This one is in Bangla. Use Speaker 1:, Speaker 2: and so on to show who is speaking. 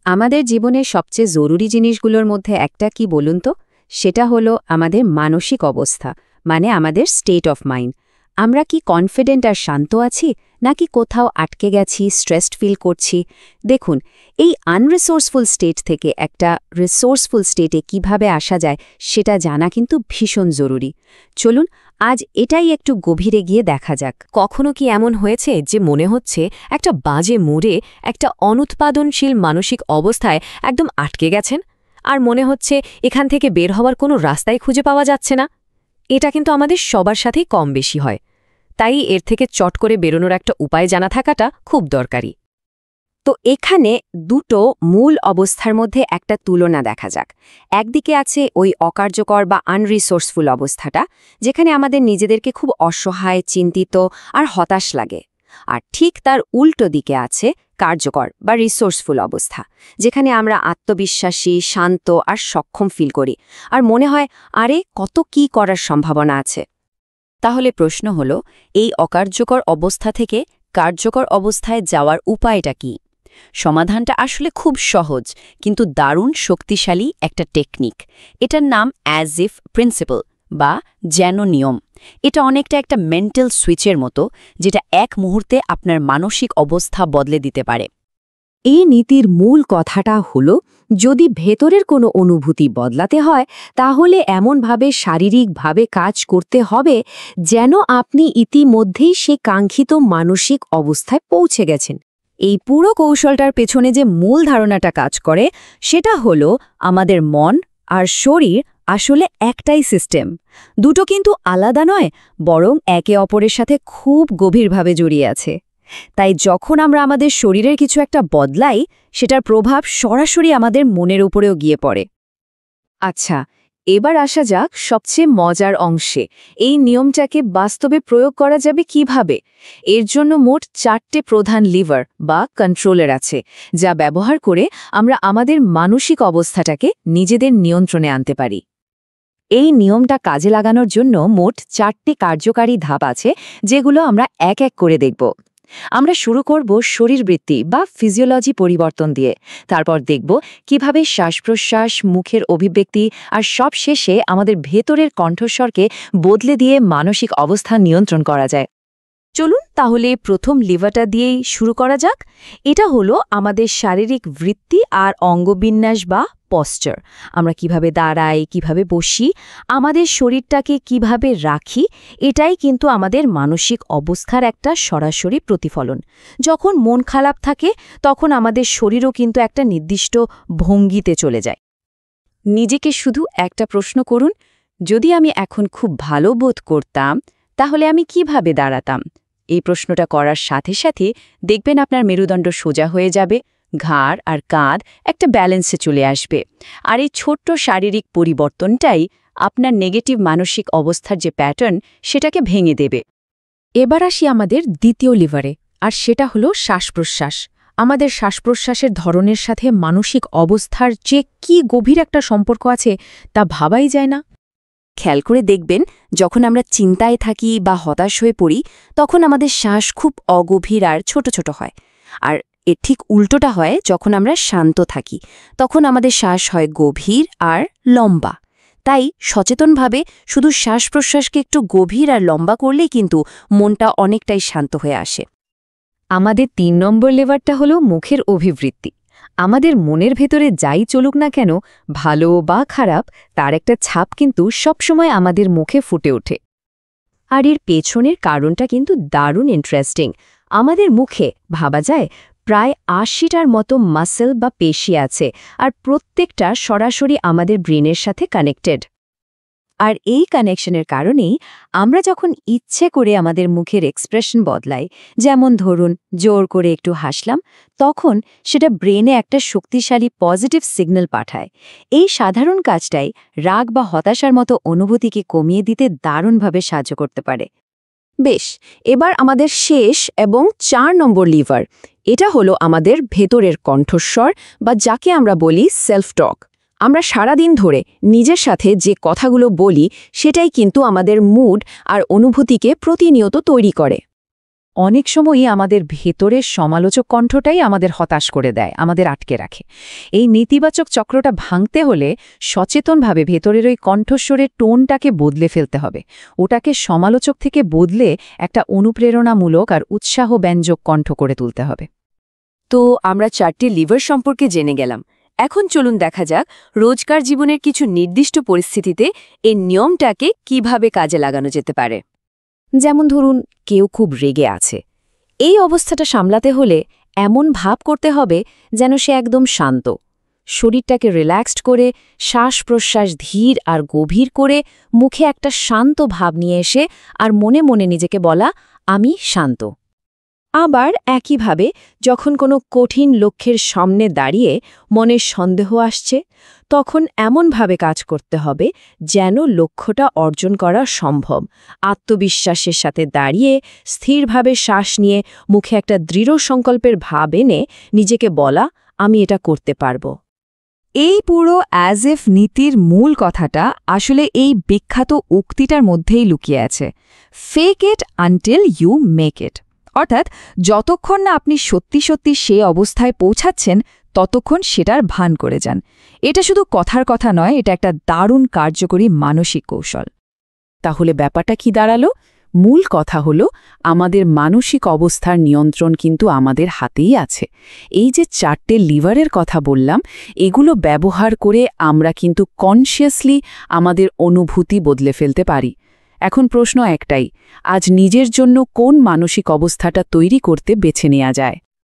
Speaker 1: আমাদের জীবনের সবচেয়ে জরুরি জিনিসগুলোর মধ্যে একটা কি বলুন তো? সেটা হলো আমাদের মানসিক অবস্থা, মানে আমাদের স্টেট অফ মাইন্ড। আমরা কি কনফিডেন্ট আর শান্ত আছি, নাকি কোথাও আটকে গেছি, স্ট্রেসড ফিল করছি? দেখুন, এই আনরিসোর্সফুল স্টেট থেকে একটা রিসোর্সফুল স্টেটে কিভাবে আসা যায় সেটা জানা কিন্তু ভীষণ জরুরি। চলুন আজ এটাই একটু গভীরে গিয়ে দেখা যাক।
Speaker 2: কখনো কি এমন হয়েছে যে মনে হচ্ছে একটা বাজে মুডে, একটা অনুৎপাদনশীল মানসিক অবস্থায় একদম আটকে গেছেন, আর মনে হচ্ছে এখান থেকে বের হওয়ার কোনো রাস্তাই খুঁজে পাওয়া যাচ্ছে না? এটা কিন্তু আমাদের সবার সাথেই কম বেশি হয়। তাই এর থেকে চট করে বেরোনোর একটা উপায় জানা থাকাটা খুব দরকারি।
Speaker 1: তো এখানে দুটো মূল অবস্থার মধ্যে একটা তুলনা দেখা যাক। একদিকে আছে ওই অকার্যকর বা আনরিসোর্সফুল অবস্থাটা, যেখানে আমাদের নিজেদেরকে খুব অসহায়, চিন্তিত আর হতাশ লাগে। আর ঠিক তার উল্টো দিকে আছে কার্যকর বা রিসোর্সফুল অবস্থা, যেখানে আমরা আত্মবিশ্বাসী, শান্ত আর সক্ষম ফিল করি, আর মনে হয় আরে কত কি করার সম্ভাবনা আছে। তাহলে প্রশ্ন হলো, এই অকার্যকর অবস্থা থেকে কার্যকর অবস্থায় যাওয়ার উপায়টা কি? সমাধানটা আসলে খুব সহজ, কিন্তু দারুণ শক্তিশালী একটা টেকনিক। এটার নাম অ্যাজ ইফ প্রিন্সিপল বা যেন নিয়ম। এটা অনেকটা একটা মেন্টাল সুইচের মতো, যেটা এক মুহূর্তে আপনার মানসিক অবস্থা বদলে দিতে পারে।
Speaker 3: এই নীতির মূল কথাটা হলো, যদি ভেতরের কোনো অনুভূতি বদলাতে হয়, তাহলে এমনভাবে শারীরিকভাবে কাজ করতে হবে যেন আপনি ইতিমধ্যেই সে কাঙ্ক্ষিত মানসিক অবস্থায় পৌঁছে গেছেন।
Speaker 1: এই পুরো কৌশলটার পেছনে যে মূল ধারণাটা কাজ করে, সেটা হলো আমাদের মন আর শরীর আসলে একটাই সিস্টেম। দুটো কিন্তু আলাদা নয়, বরং একে অপরের সাথে খুব গভীরভাবে জড়িয়ে আছে। তাই যখন আমরা আমাদের শরীরের কিছু একটা বদলাই, সেটার প্রভাব সরাসরি আমাদের মনের উপরেও গিয়ে পড়ে।
Speaker 3: আচ্ছা, এবার আসা যাক সবচেয়ে মজার অংশে। এই নিয়মটাকে বাস্তবে প্রয়োগ করা যাবে কিভাবে? এর জন্য মোট 4টে প্রধান লিভার বা কন্ট্রোলার আছে, যা ব্যবহার করে আমরা আমাদের মানসিক অবস্থাটাকে নিজেদের নিয়ন্ত্রণে আনতে পারি। এই নিয়মটা কাজে লাগানোর জন্য মোট 4টে কার্যকারী ধাপ আছে, যেগুলো আমরা এক এক করে দেখব। আমরা শুরু করব শরীরবৃত্তি বা ফিজিওলজি পরিবর্তন দিয়ে। তারপর দেখব কিভাবে শ্বাস-প্রশ্বাস, মুখের অভিব্যক্তি আর সব শেষে আমাদের ভেতরের কণ্ঠস্বরকে বদলে দিয়ে মানসিক অবস্থা নিয়ন্ত্রণ করা যায়।
Speaker 2: চলুন তাহলে প্রথম লিভারটা দিয়েই শুরু করা যাক। এটা হলো আমাদের শারীরিক বৃত্তি আর অঙ্গবিন্যাস বা পশ্চার। আমরা কিভাবে দাঁড়াই, কিভাবে বসি, আমাদের শরীরটাকে কিভাবে রাখি, এটাই কিন্তু আমাদের মানসিক অবস্থার একটা সরাসরি প্রতিফলন। যখন মন খারাপ থাকে, তখন আমাদের শরীরও কিন্তু একটা নির্দিষ্ট ভঙ্গিতে চলে যায়।
Speaker 1: নিজেকে শুধু একটা প্রশ্ন করুন, যদি আমি এখন খুব ভালো বোধ করতাম, তাহলে আমি কিভাবে দাঁড়াতাম? এই প্রশ্নটা করার সাথে সাথে দেখবেন আপনার মেরুদণ্ড সোজা হয়ে যাবে, ঘাড় আর কাঁধ একটা ব্যালেন্সে চলে আসবে। আর এই ছোট্ট শারীরিক পরিবর্তনটাই আপনার নেগেটিভ মানসিক অবস্থার যে প্যাটার্ন, সেটাকে ভেঙে দেবে।
Speaker 3: এবার আসি আমাদের দ্বিতীয় লিভারে, আর সেটা হলো শ্বাস-প্রশ্বাস। আমাদের শ্বাস-প্রশ্বাসের ধরনের সাথে মানসিক অবস্থার যে কি গভীর একটা সম্পর্ক আছে, তা ভাবাই যায় না।
Speaker 1: খেয়াল করে দেখবেন, যখন আমরা চিন্তায় থাকি বা হতাশ হয়ে পড়ি, তখন আমাদের শ্বাস খুব অগভীর আর ছোট ছোট হয়। আর এর ঠিক উল্টোটা হয় যখন আমরা শান্ত থাকি, তখন আমাদের শ্বাস হয় গভীর আর লম্বা। তাই সচেতনভাবে শুধু শ্বাস-প্রশ্বাসকে একটু গভীর আর লম্বা করলেই কিন্তু মনটা অনেকটাই শান্ত হয়ে আসে।
Speaker 3: আমাদের 3 নম্বর লেভারটা হলো মুখের অভিবৃত্তি। আমাদের মনের ভেতরে যাই চলুক না কেন, ভালো বা খারাপ, তার একটা ছাপ কিন্তু সবসময় আমাদের মুখে ফুটে ওঠে। আর এর পেছনের কারণটা কিন্তু দারুণ ইন্টারেস্টিং। আমাদের মুখে ভাবা যায় প্রায় ৮০টার মতো মাসল বা পেশি আছে, আর প্রত্যেকটা সরাসরি আমাদের ব্রেনের সাথে কানেক্টেড। আর এই কানেকশনের কারণেই আমরা যখন ইচ্ছে করে আমাদের মুখের এক্সপ্রেশন বদলাই, যেমন ধরুন জোর করে একটু হাসলাম, তখন সেটা ব্রেনে একটা শক্তিশালী পজিটিভ সিগন্যাল পাঠায়। এই সাধারণ কাজটাই রাগ বা হতাশার মতো অনুভূতিকে কমিয়ে দিতে দারুণভাবে সাহায্য করতে পারে। বেশ, এবার আমাদের শেষ এবং 4 নম্বর লিভার। এটা হলো আমাদের ভেতরের কণ্ঠস্বর, বা যাকে আমরা বলি সেলফ টক। আমরা সারাদিন ধরে নিজের সাথে যে কথাগুলো বলি, সেটাই কিন্তু আমাদের মুড আর অনুভূতিকে প্রতিনিয়ত তৈরি করে। অনেক সময়ই আমাদের ভেতরের সমালোচক কণ্ঠটাই আমাদের হতাশ করে দেয়, আমাদের আটকে রাখে। এই নেতিবাচক চক্রটা ভাঙতে হলে সচেতনভাবে ভেতরের ওই কণ্ঠস্বরের টোনটাকে বদলে ফেলতে হবে। ওটাকে সমালোচক থেকে বদলে একটা অনুপ্রেরণামূলক আর উৎসাহব্যঞ্জক কণ্ঠ করে তুলতে হবে।
Speaker 1: তো আমরা 4টি লিভার সম্পর্কে জেনে গেলাম। এখন চলুন দেখা যাক রোজকার জীবনের কিছু নির্দিষ্ট পরিস্থিতিতে এই নিয়মটাকে কিভাবে কাজে লাগানো যেতে পারে। যেমন ধরুন, কেউ খুব রেগে আছে। এই অবস্থাটা সামলাতে হলে এমন ভাব করতে হবে যেন সে একদম শান্ত। শরীরটাকে রিল্যাক্সড করে শ্বাস-প্রশ্বাস ধীর আর গভীর করে মুখে একটা শান্ত ভাব নিয়ে এসে আর মনে মনে নিজেকে বলা, আমি শান্ত। আবার একইভাবে যখন কোনো কঠিন লক্ষ্যের সামনে দাঁড়িয়ে মনে সন্দেহ আসছে, তখন এমনভাবে কাজ করতে হবে যেন লক্ষ্যটা অর্জন করা সম্ভব। আত্মবিশ্বাসের সাথে দাঁড়িয়ে স্থিরভাবে শ্বাস নিয়ে মুখে একটা দৃঢ় সংকল্পের ভাব এনে নিজেকে বলা, আমি এটা করতে পারব।
Speaker 2: এই পুরো অ্যাজ ইফ নীতির মূল কথাটা আসলে এই বিখ্যাত উক্তিটার মধ্যেই লুকিয়ে আছে, fake it until you make it. অর্থাৎ যতক্ষণ না আপনি সত্যি সত্যি সে অবস্থায় পৌঁছাচ্ছেন ততক্ষণ সেটার ভান করে যান। এটা শুধু কথার কথা নয়, এটা একটা দারুণ কার্যকরী মানসিক কৌশল।
Speaker 4: তাহলে ব্যাপারটা কি দাঁড়ালো? মূল কথা হলো আমাদের মানসিক অবস্থার নিয়ন্ত্রণ কিন্তু আমাদের হাতেই আছে। এই যে 4টে লিভারের কথা বললাম, এগুলো ব্যবহার করে আমরা কিন্তু কনসিয়াসলি আমাদের অনুভূতি বদলে ফেলতে পারি। এখন প্রশ্ন একটাই, আজ নিজের জন্য কোন মানসিক অবস্থাটা তৈরি করতে বেছে নেওয়া যায়?